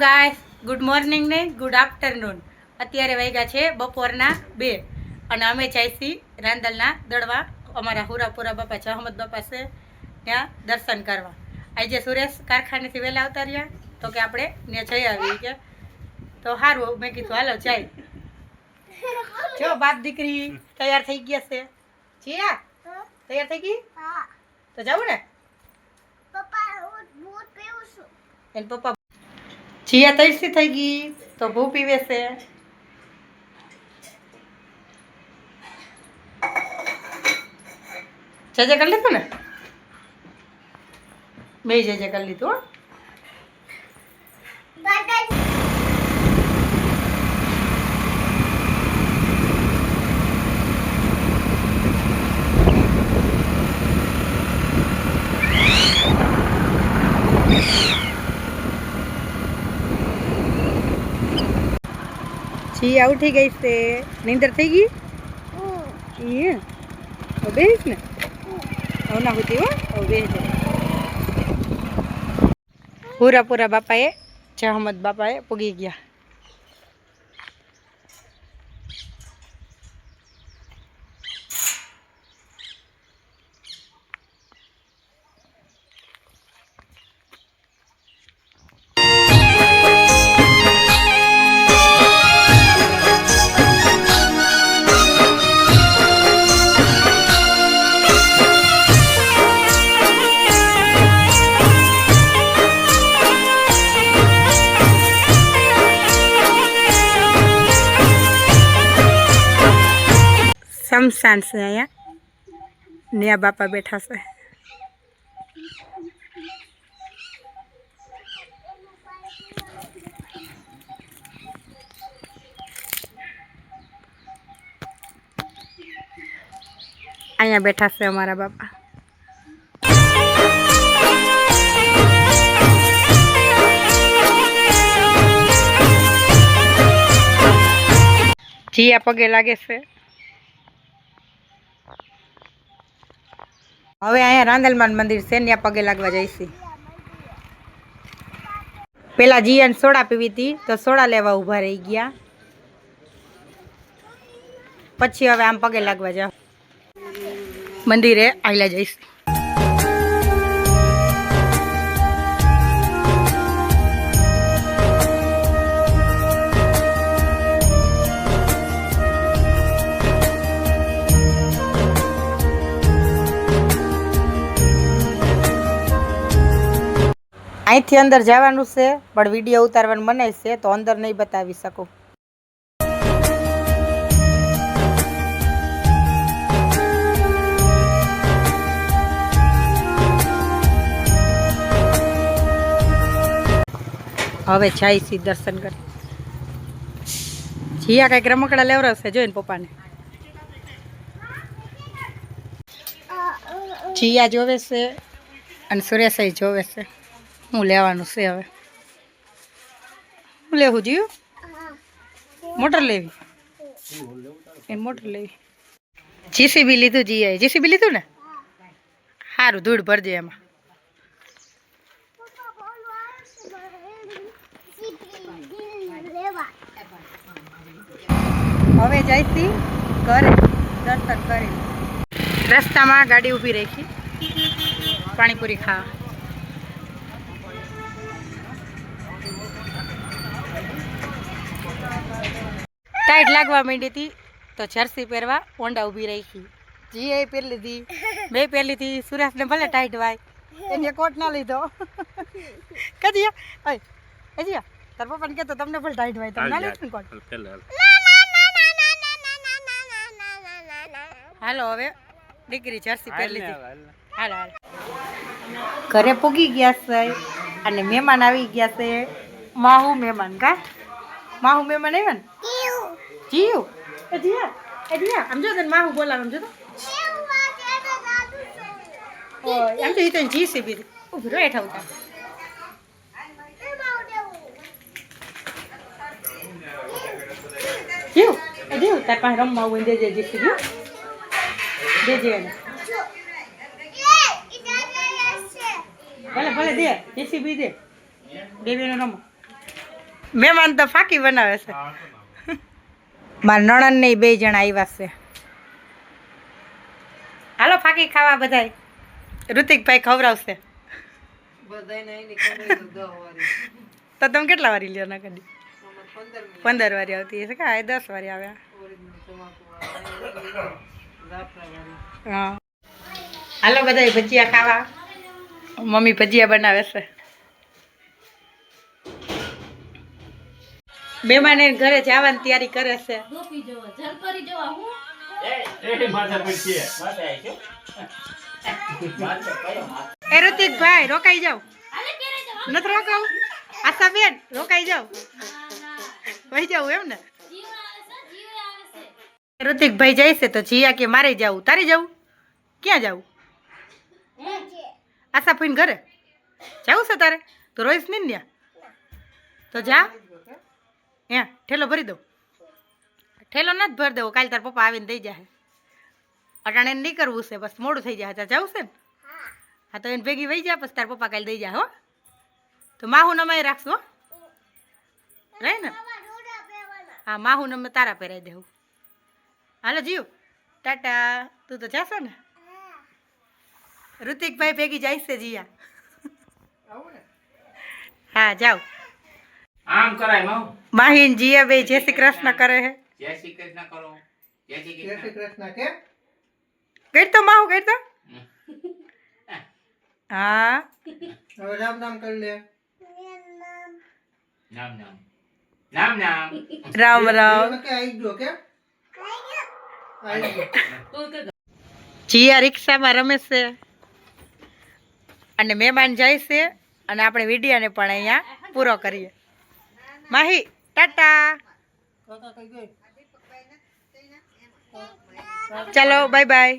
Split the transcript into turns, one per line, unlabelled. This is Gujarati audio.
ગાઈસ, ગુડ મોર્નિંગ ને ગુડ આફ્ટરનૂન. અત્યારે વાગ્યા છે બપોરના 2 અને અમે ચાઈસી રાંદલના દળવા અમારા હુરાપુરા બાપા જહમદ બાપા છે ત્યાં દર્શન કરવા. આજે સુરેશ કારખાનેથી વહેલા આવતા રહ્યા તો કે આપણે ત્યાં જઈ આવી કે તો સારું. મેં કીધું હાલો જાય. જો બાપ દીકરી તૈયાર થઈ ગયા છે. જીયા તૈયાર થઈ ગઈ? તો જાવું ને? એને પપ્પા જીયા તૈસી થઈ ગઈ તો ભૂ પીવે છે. જજે કરી લીધું ને? બે જજે કરી લીધું. જીયા ઉઠી ગઈ છે. નીંદર થઈ ગઈ? બેસ ને હવે ના હોતી હો. હવે બેસ. પૂરા બાપાએ જહમદ બાપાએ પૂગી ગયા. શમશાન છે અહીંયા ને આ બાપા બેઠા છે. અહીંયા બેઠા છે અમારા બાપા. જીયા પગે લાગે છે. હવે અહીંયા રાંદલમાન મંદિર છે ત્યાં પગે લાગવા જઈશી. પેલા જીયાને સોડા પીવી હતી તો સોડા લેવા ઊભા રહી ગયા. પછી હવે આમ પગે લાગવા જાઓ. મંદિરે આયલા જઈશી. અહીંથી અંદર જવાનું છે પણ વિડીયો ઉતારવાનું મનાય છે તો અંદર નહીં બતાવી શકું. હવે જઈશી દર્શન કરી. જીયા કંઈક રમકડા લેવડાવશે જોઈને પપ્પાને. જીયા જોવે છે અને સુરેશ જોવે છે. હું લેવાનું છે હવે. હું લેવું જોયું? મોટર લેવી? એ મોટર લેવી. જીસીબી લીધું જીએ. જીસીબી લીધું ને? સારું ધૂળ ભરજે એમાં. હવે જઈશી ઘરે દર્શન કરી. રસ્તામાં ગાડી ઊભી રાખી પાણીપુરી ખાવા. ટાઈટ લાગવા માંડી હતી તો જર્સી પહેરવા ઓંડા ઊભી રાખી. જીએ પહેરી લીધી, મેં પહેરી લીધી. સુરેશને ભલે ટાઈટ વાય એને કોટ ના લીધો. કજીયા કજીયા તાર પપ્પાને કહેતો તમને ભલે ટાઈટ વાય તમે ના લીધું કોટ. હાલો હવે દીકરી જર્સી પહેરી લીધી. હાલો હાલો ઘરે પૂગી ગયા છે અને મહેમાન આવી ગયા છે. માહુ મહેમાન કા માહુ મહેમાન આવ્યા ને? જીયું એ જીયા આમ જો તને માહુ બોલાવે. આમ જો તો એમ તો એ તો જીસીબી ઉભી રહો હેઠા ઉતાર. જીયું તાર પાસે રમવા હોય દેજે જીસીબી દેજે એને. ભલે ભલે દે જેસીબી દે. બેબીનો રમો મહેમાન તો ફાકી બનાવે છે. મારા નણંદ ને 2 જણા આવ્યા છે. હાલો ફાકી ખાવા બધાય. ઋતિકભાઈ ખવડાવશે. તો તમે કેટલા વારી લ્યો ના કદી? 15 વારી આવતી હશે કા? 10 વારી આવ્યા. હા હાલો બધાય ભજીયા ખાવા. મમ્મી ભજીયા બનાવે છે. મહેમાન ઘરે જવાની તૈયારી કરે છે. એ ઋતિકભાઈ રોકાઈ જાવ. નથી રોકાવું? આશા બેન રોકાઈ જાવ. વહી જાવ એમ ને? ઋતિકભાઈ જાય છે તો જીયા કે મારે જવું. તારે જવું? ક્યાં જવું? આશા ફઈને ઘરે જવું છે તારે? તો રોઈશ નહીં ને? તો જા. હે ઠેલો ભરી દઉં? ઠેલો નથી ભરી દેવો, કાલે તાર પપ્પા આવીને દઈ જાય. અટાણે નહીં કરવું છે, બસ મોડું થઈ જાય. જવું છે ને? હા તો એને ભેગી વહી જાય, પછી તાર પપ્પા કાલે દઈ જાય. હો તો માહુ નમાઈ રાખશું. હો રહે ને? હા માહુ નમે તારા પહેરાઈ દેવું. હાલો જીવ ટાટા. તું તો જાશો ને? ઋતિકભાઈ ભેગી જાય છે જીયા. હા જાઓ.
આમ કરાય માઉ.
માહીન જીયા બે જય શ્રી કૃષ્ણ કરે હે.
જય શ્રી કૃષ્ણ કરો. જય શ્રી
કૃષ્ણ કે
કઈ તો માહુ કઈ તો. હા
હવે રામ નામ કરી લે.
નામ નામ નામ નામ
રામ રામ.
કે આવી ગયો કે આવી ગયો.
જીયા રિક્ષામાં રમે છે અને મહેમાન જાય છે અને આપણે વિડીયોને પણ અહીંયા પૂરો કરીએ. માહી ટાટા.
કાકા કઈ ગઈ?
ચલો બાય બાય.